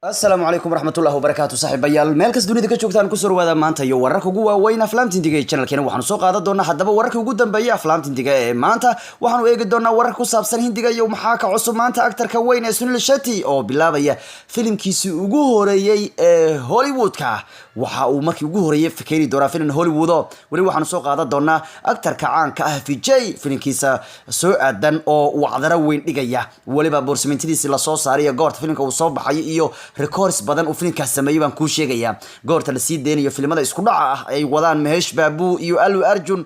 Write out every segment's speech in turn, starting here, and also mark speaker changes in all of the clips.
Speaker 1: السلام عليكم ورحمة الله وبركاته صاحب بيال مالكس دنيا دكتور كتان كسر وهذا ما أنت يو ورك وجوا وين أفلام تنتجي channel كنا وحنا سوق هذا دونا حد بقى ورك وجودا بيا أفلام تنتجي ما أنت وحنا ويجي دونا ورك وصاب سنين تنتجي يوم حاك عصر ما أنت أكتر كوين يسون الشتي أو بالله بيا فيلم كيسو وجوه ريي هوليوود كا وماك وجوه ريي فكري دورا فيلم هوليوود ولي وحنا سوق هذا دونا أكتر كعان في جاي فيلم كيسا سوء دن أو وعذرا وين دقيا ولي بابورس من تدي سلا صوص عريا قارت فيلم كوصاب حي إيو ريكورس بدن وفيلمka sameeyay baan ku sheegaya goorta la sii deenayo filimada isku dhaca ah ay wadaan Mahesh Babu iyo Allu Arjun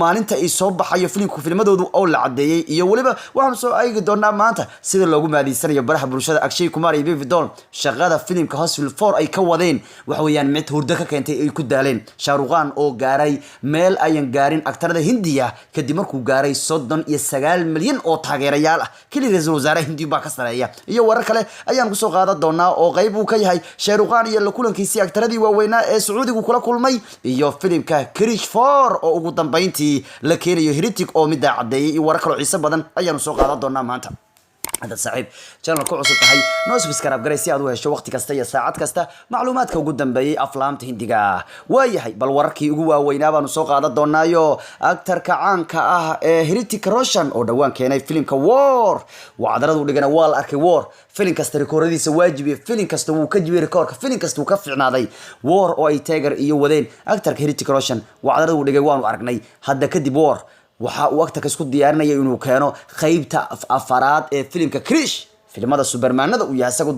Speaker 1: maalinta ay soo baxayo filimmadoodu oo la cadeeyay iyo waliba waxaan soo eegi doonaa maanta sida loogu maadiisanayo baraha bulshada Akshay Kumar iyo Baby Doll shaqada filimka Hustle 4 ay ka wadeen wax weeyaan mid hurdo ka keentay ay ku daaleen Shah Rukh Khan oo gaaray meel ayan gaarin aktarada Hindiya kadib markuu gaaray 39 milyan oo taageerayaal ah kaliya ra'iisul wasaaraha Hindiya baa ka sareeya iyo warar kale ayaan ku soo qaadan doonaa oo qayb uu ka yahay Shah Rukh Khan iyo la kulankiisii aktaradii waaweynaa ee Sacuudiga kula kulmay iyo filimka Krish 4 oo ugu dambeyntii la keenayo Heritic oo mid cadeeyay iyo warar kale xiiso badan ayaan soo qaadan doonaa maanta هذا صعيب channel ku cusub tahay noo subscribe garay si aad u hesho waqti kasta iyo saacad kasta macluumaadka ugu dambeeyay aflaamta Hindiga waayahay bal wararkii ugu waaweynaa baan soo qaadan doonaayo aktarka caanka ah ee Heritic Roshan oo dhawaan keenay filimka War wacdaradu dhigana waa la arkay War filim kasta rikooradiisa waajibiye filim kasta uu ka jibiyay rikoorka filim kasta uu ka fiicnaaday War oo ay Tiger iyo wadeen aktarka Heritic Roshan wacdaradu dhigay waanu aragnay hadda kadib War waxa uu waqti isku diyaarinayay inuu keeno qaybta afaraad ee filimka Krish filimada Supermanada uu yahay isagu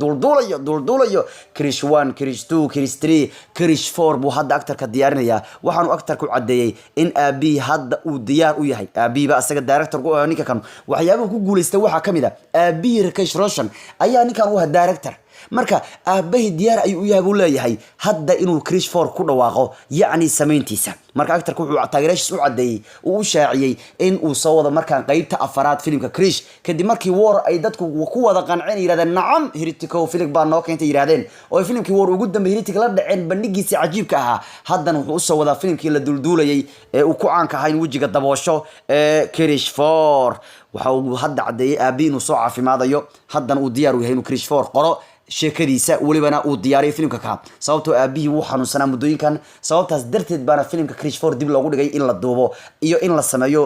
Speaker 1: duulduulayo Krish 1 Krish 2 Krish 3 Krish 4 buu hadda aktarka diyaarinaya waxaanu aktarku cadeeyay in abi hadda uu diyaar u yahay abi ba asaga director ku ninka kan waxyaabaha ku guuleystay waxa kamid ah abi Rakesh Roshan ayaa ninkan uu director marka aabahi diyaar ay u yahay buu leeyahay hadda inuu Krish 4 ku dhawaaqo yaani sameyntiisa marka aktarku wuxuu taageerayaashiisa u cadeeyay uu shaaciyay in uu soo wado markaan qaybta afaraad filimka Krish kadib markii War ay dadku ku wada qanceen yiraahdeen nacam Heritic oo filim baa noo keentay yiraahdeen oo filimkii War ugu dambeeyay Heritic la dhaceen bandhigiisa cajiibka ahaa haddana wuxuu soo wadaa filimkii la dulduulayay ee uu ku caanka ahaa in wajiga daboosho ee Krish 4 waxa uu hadda cadeeyay aabi inuu soo caafimaadayo haddana uu diyaar u yahay inuu Krish 4 qoro sheekadiisa walibana uu diyaariyay filimka ka sababtoo aabihi uu xanuunsanaa muddooyinkan sababtaas darteed baana filimka Krish 4 dib loogu dhigay in la duubo iyo in la sameeyo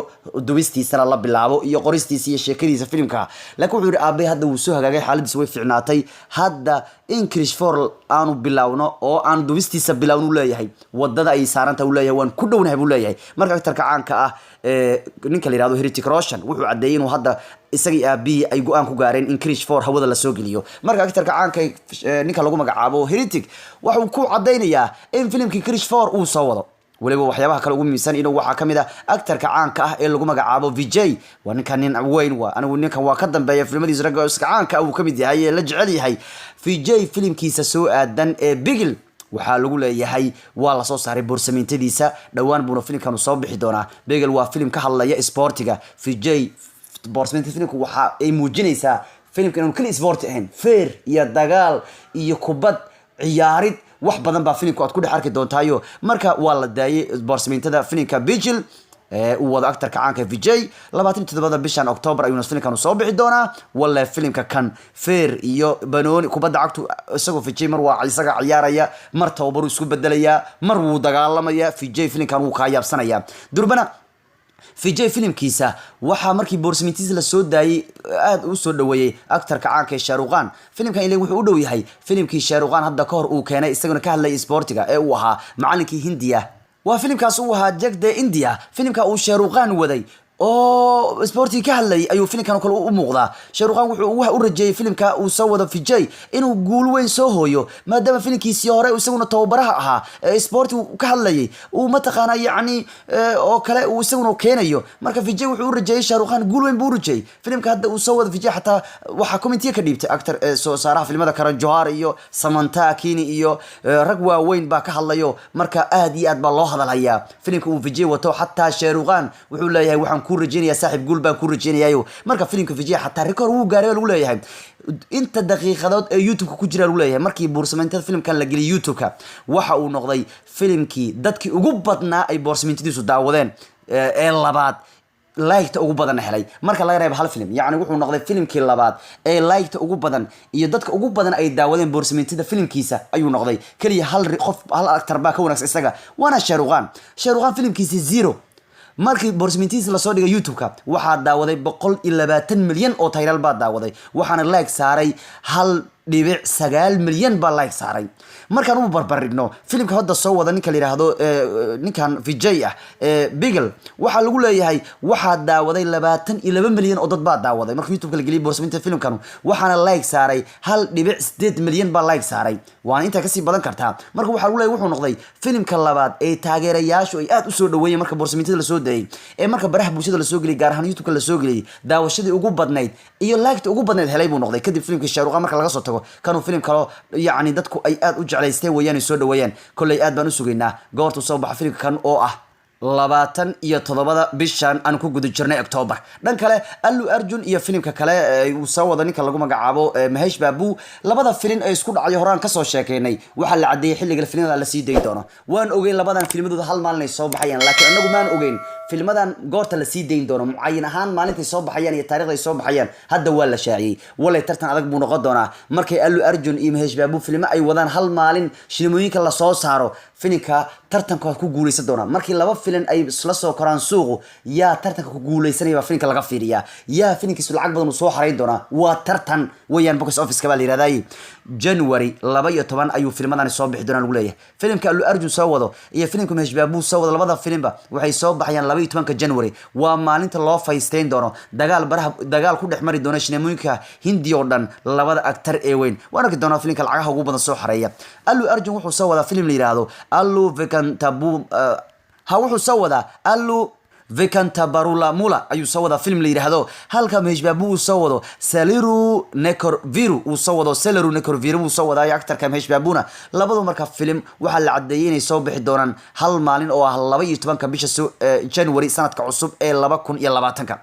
Speaker 1: dubistiisana la bilaabo iyo qoristiisa iyo sheekadiisa filimka laakiin wuxuu yiri aabahay hadda uu soo hagaagay xaaladiisa way fiicnaatay hadda in Krish 4 aanu bilaawno oo aan dubistiisa bilaawno leeyahay wadada ay saaranta uu leeyahay waan ku dhownahay buu leeyahay marka aktarka caanka ah ninka la yiraahdo Heritic Roshan wuxuu cadeeyay inuu hadda isagii aabi ay go'aan ku gaareen in Krish 4 hawada la soo geliyo marka aktarka caanka ninka lagu magacaabo Heritic waxa uu ku cadeynayaa in filimkii Krish 4 uu soo wado waliba waxyaabaha kale ugu miisan inuu waxa kamid ah aktarka caanka ah ee lagu magacaabo Vijay waa ninkan nin weyn waa anigu ninkan waa ka dambeeya filimadiisa ragga iska caanka ah uu kamid yahay la jecel yahay Vijay filimkiisa soo aadan ee Bigil waxa lagu leeyahay waa la soo saaray boorsameentadiisa dhawaan buuna filimkan soo bixi doonaa Bigil waa filim ka hadlaya sportiga Vijay boorsameenta filimku waxa ay muujinaysaa filimkan inuu kaliya sport ahayn fair iyo dagaal iyo kubad ciyaarid wax badan baa filimku aad ku dhex arki doontaayo marka waa la daayay boorsameentada filimka Bigil uu wada aktarka caanka Vijay 27 bishan October ayuu filimkan soo bixi doonaa walla filimka kan fair iyo banooni kubadda cagtu isagoo Vijay mar waa isaga ciyaaraya mar tababar isku bedelaya mar wuu dagaalamaya Vijay filimkan uu ka yaabsanaya durbana Vijay filimkiisa waxa markii boorsameentiisa la soo daayay aad u soo dhaweeyay aktarka caanka Shah Rukh Khan filimkan ilaa wuxuu u dhow yahay filimkii Shah Rukh Khan hadda ka hor uu keenay isaguna ka hadlay sportiga ee uu ahaa macallinkii Hindiya waa filimkaas uu ahaa Jag de India filimka uu Shah Rukh Khan waday oo sportiga ka hadlay ayuu filimkan kale u muuqdaa Shah Rukh Khan wuxuu u rajeeyay filimka uu soo wado Vijay inuu guul weyn soo hooyo maadaama filimkiisii hore isaguna tababaraha ahaa sportiga ka hadlayay uu ma taqaana yaani oo kale uu isaguna keenayo marka Vijay wuxuu u rajeeyay Shah Rukh Khan guul weyn buu u rajeeyay filimka hadda uu soo wado Vijay xataa waxa commentiga ka dhiibtay aktar soo saaraha filimada Karan Johar iyo Samantha Kini iyo rag waaweyn baa ka hadlayo marka aad iyo aad baa loo hadalhayaa filimka uu Vijay wato xataa Shah Rukh Khan wuxuu leeyahay waxaan ku rajeynaya saaxib guul baan ku rajeynayo marka filimka Vijay xataa record uu gaaray lagu leeyahay inta daqiiqadood ee YouTube ku jira lagu leeyahay markii boorsameyntada filimkan la geliyay YouTube-ka waxa uu noqday filimkii dadkii ugu badnaa ay boorsameentadiisu daawadeen ee labaad لايكta ugu badan helay marka laga reebo hal film yani wuxuu noqday filmkii labaad ee لايكta ugu badan iyo dadka ugu badan ay daawadeen boorsameentida filmkiisa ayuu noqday kaliya hal qof hal actor baa ka wanaagsan isaga waana Shah Rukh Khan filmkiisa zero markii boorsameentiisa la soo dhigay YouTube-ka waxaa daawaday 120 milyan oo taageerayaal baa daawaday waxaana like saaray 1.9 milyan baa like saaray markaan u barbarigno filmka hadda soo wada ninka la yiraahdo ninkan Vijay ah Bigal waxa lagu leeyahay waxa daawaday 22 milyan oo dad baa daawaday markii YouTube-ka la galiyay boorsameenta filmkan waxaana like saaray 1.8 milyan baa like saaray waan inta ka sii badan kartaa marka waxa lagu leeyahay wuxuu noqday filmka labaad ee taageerayaashu ay aad u soo dhaweeyeen marka boorsameenta la soo dayay ee marka baraha bulshada la soo galiyay gaar ahaan YouTube-ka la soo galiyay daawashadii ugu badnayd iyo like-ta ugu badnayd helay buu noqday kadib filmka Shah Rukh Khan marka laga soo tago كانوا فيلم كلو يعني دتكو أي آد وجعليستين ويان يسود ويان كل أي آد بنسوقنا قارت وصوب فيلم كان أوه 27 bishan aan ku guda jirnay October dhan kale Allu Arjun iyo filimka kale uu soo wada ninka lagu magacaabo Mahesh Babu labada filim ay isku dhacay horaan ka soo sheekeynay waxa la cadeeyay xilliga filimada la sii deey doono waan ogeyn labadan filmadooda hal maalin ay soo baxayaan laakiin anagu maan ogeyn filmadan goorta la sii deyn doono mucayin ahaan maalintii soo baxayaan iyo taariikhda ay soo baxayaan hadda waa la shaaciyay walay tartan adag buu noqon doonaa markay Allu Arjun iyo Mahesh Babu filma ay wadaan hal maalin shilmooyinka la soo saaro filimka tartanka ku guuleysan doona markii laba filim ay isla soo koraan suuqu yaa tartanka ku guuleysanaya filimka laga fiiriyaa yaa filimkiisu lacag badan soo xareyn doona waa tartan wayaan box office ka baa liiraday January 12 ayuu filmadan soo bixi doonaan lagu leeyahay filimka Allu Arjun soo wado iyo filimka Mahesh Babu soo wado labada filimba waxay soo baxayaan 12 January waa maalinta loo faysteyn doono dagaal ku dhex mari doona shineemooyinka Hindi oo dhan labada actor ee weyn waan arki doonaa filimka lacagaha ugu badan soo xareeya Allu Arjun wuxuu soo wada film la yiraahdo Allu Vekantabu wuxuu soo wada Allu Vekantabarula Mula ayuu soo wada film la yiraahdo halka Mahesh Babu uu soo wado Saleru Nekorviru uu soo wado Saleru Nekorviru uu soo wada actorka Mahesh Babuna labadu marka film waxa la cadeeyay inay soo bixi doonaan hal maalin oo ah 12 bisha January sanadka cusub ee 2020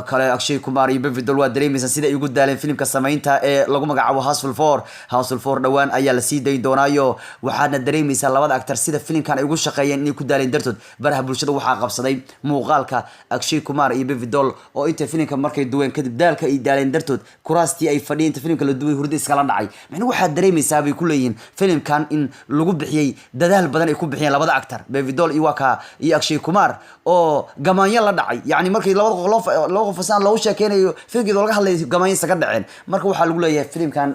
Speaker 1: kale Akshay Kumar iyo Bevdol waa dareemaysan sida ay ugu daaleen filmka sameynta ee lagu magacaabo Hustle 4 dhawaan ayaa la sii day doonaayo waxaana dareemaysan labada actor sida filmkan ay ugu shaqeeyeen inay ku daaleen dartood baraha bulshada waxaa qabsaday muuqaalka Akshay Kumar iyo Bevdol oo inta filmka markay duween kadib daalka ay daaleen dartood kuraastii ay fadhiyeen filmka la duway hurdo iskala dhacay macna waxa dareemaysaa bay ku leeyihiin filmkan in lagu bixiyay dadaal badan ay ku bixiyeen labada actor Bevdol iyo Akshay Kumar oo gamaanya la dhacay yani markay labada loo qofsan loo sheekeynayo filimkii laga hadlayo gamaysa ka dhaceen marka waxa lagu leeyahay filimkan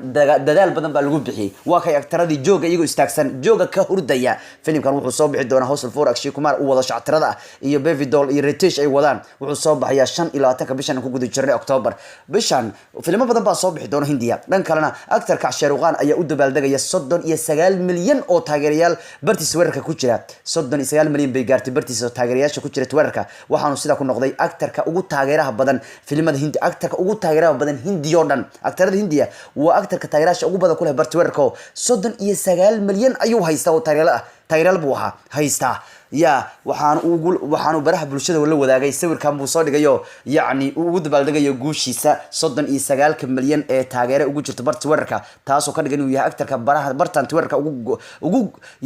Speaker 1: dadaal badan baa lagu bixiyay waa kay actoradii jooga iyagu istaagsan jooga ka hurdaya filimkan wuxuu soo bixi doonaa Hustle 4 Akshay Kumar uu wada shactirada iyo Bevdol iyo Ritesh ay wadaan wuxuu soo baxayaa 25 bishan ku guda jirnay October bishan filmo badan baa soo bixi doona Hindiya dhan kalena actorka Shah Rukh Khan ayaa u dabaaldegaya 39 milyan oo taageerayaal bartiisa weerarka ku jira 39 milyan bay gaartay bartiisa taageerayaasha ku jira weerarka waxaanu sida ku noqday actorka ugu taageeraha badan filimada Hindi actorka ugu taageeraha badan Hindi oo dhan actorada Hindiya waa actorka taageeraasha ugu badan ku leh bartwerko 39 milyan ayuu haystaa oo taageerayaal buu ahaa haystaa ya waxaanu baraha bulshada la wadaagay sawirkan buu soo dhigayo yani ugu dabaaldegayo guushiisa 39 milyan ee taageere ugu jirto bartwerka taasoo ka dhigan inuu yahay actorka baraha bartan twerka ugu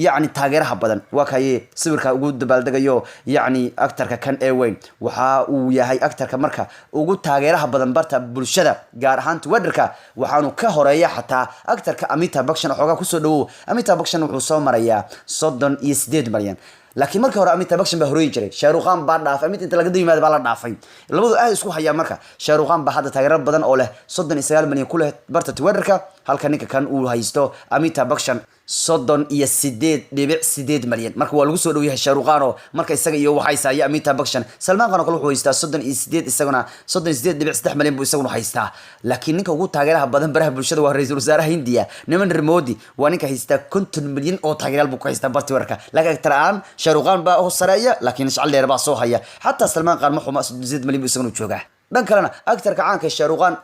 Speaker 1: yani taageeraha badan waa kay sawirka ugu dabaaldegayo yani actorka kan ee weyn waxa uu yahay actorka marka ugu taageeraha badan barta bulshada gaar ahaan twerka waxaanu ka horeeya xataa actorka Amitabh Bachchan xoogaa ku soo dhawo Amitabh Bachchan wuxuu soo marayaa 38 milyan laakiin markii hore Amitabh Bachchan baa horeeyay jiray Shah Rukh Khan baa dhaafay inta laga diimaad baa la dhaafay labadu aad isku hayaan marka Shah Rukh Khan baa hadda taageero badan oo leh 39 milyan ku leh barta Twitterka halka ninka kan uu haysto Amitabh Bachchan 38.8 milyan marka waa lagu soo dhaw yahay Shah Rukh Khan marka isaga iyo waxa haysta Amitabh Bachchan Salman Khan wuxuu haystaa 38 isaguna 38.3 milyan buu isaguna haystaa laakiin ninka ugu taageeraha badan baraha bulshada waa ra'iisul wasaaraha Hindiya Narendra Modi waa ninka haysta 50 milyan oo taageerayaal buu ka haystaa barta Twitterka laakiin taraan Shah Rukh Khan baa oo sareeya laakiin shaqal dheer baa soo haya hatta Salman Khan ma xuma 8 milyan buu isaguna joogaa dhan kalena actorka caanka Shah Rukh Khan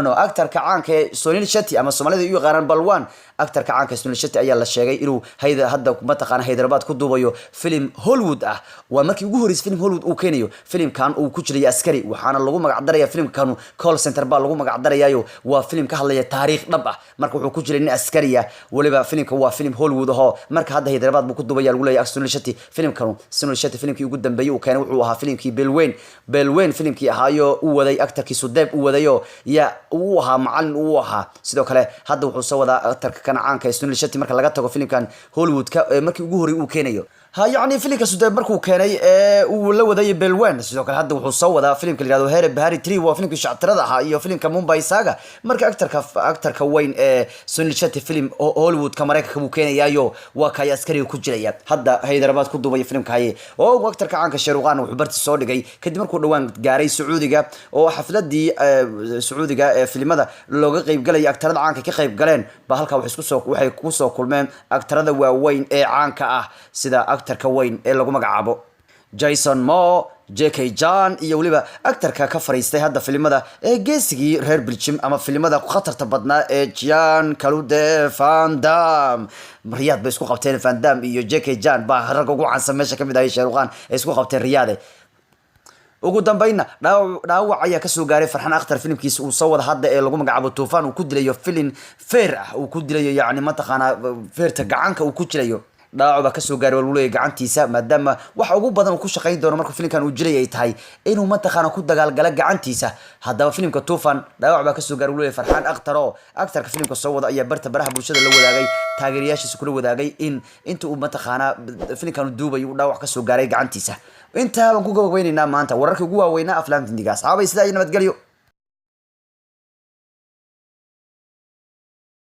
Speaker 1: no actorka caanka Sunil Shetty ama Soomaalida iyo qaran Balwan actarka caanka Sunil Shetty ayaa la sheegay inuu hadda mataqaana Hyderabad ku duubayo film Hollywood ah waa markii ugu horeysay film Hollywood uu keenayo filimkan uu ku jiray askari waxaana lagu magac daraya filimkan call center baa lagu magac darayaayo waa film ka hadlaya taariikh dhab ah marka wuxuu ku jiray nin askari ah waliba filimka waa film Hollywood ah marka hadda Hyderabad buu ku duubaya lagu leeyahay Sunil Shetty filimkan Sunil Shetty filimkii ugu dambeeyay uu keenay wuxuu ahaa filimkii Belwen filimkii ahaayo uu waday actarkii Sudeeb uu wadayo ya uu ahaa macallin uu ahaa sidoo kale hadda wuxuu soo wadaa actarka kan caanka Sunil Shetty marka laga tago filimkan Hollywood ka markii ugu horeeyay uu keenayo يعني فيلم Sudeeb markuu keenay uu la waday Belwen sidoo kale hadda wuxuu soo wadaa filimka la yiraahdo Here Bahari 3 waa filimkii shactirada ahaa iyo filimka Mumbai Saga marka actarka weyn Sunil Shetty film Hollywood ka Mareykanka uu keenayo waa kay askari ku jiraya hadda Hyderabad ku duubay filimkaay oo actarka caanka Shahrukh wuxuu barti soo dhigay kadib markuu dhawaan gaaray Sacuudiga oo xafladii Sacuudiga filimada looga qayb galay actarada caanka ka qayb galeen ba halka waxay ku soo kulmeen actarada waaweyn ee caanka ah sida actarka weyn ee lagu magacaabo Jason Moore Jackie Chan iyo waliba actarka ka fariistay hadda filimada ee geesigii reer Belgium ama filimada khatarta badnaa ee Jean-Claude Van Damme Riyad bay isku qabteen Van Damme iyo Jackie Chan ba rag ugu caansan meesha kamid ah Shahrukh Khan ay isku qabteen Riyad ugu dambayna dhaawac ayaa ka soo gaaray Farxan Akhtar filimkiisa uu soo wada hadda ee lagu magacaabo Tufaan uu ku dilayo film feer ah uu ku dilayo yaani mataqaana feerta gacanka uu ku jilayo dhaawac ka soo gaaray walwalay gacantiisa maadaama wax ugu badan uu ku shaqeyn doono markuu filimkan uu jiray ay tahay inuu mataqaana ku dagaalgala gacantiisa haddaba filimka Tufaan dhaawac ka soo gaaray walwalay Farxan Akhtar oo actarka filimka soo wada ayaa barta baraha bulshada la wadaagay taageerayaashiisa kula wadaagay inta uu mataqaana filimkan uu duubay uu dhaawac ka soo gaaray gacantiisa inta baan ku gabagabeynaa maanta wararka ugu waaweynaa aflaamta indiga asxaabay sida ay nabadgelyo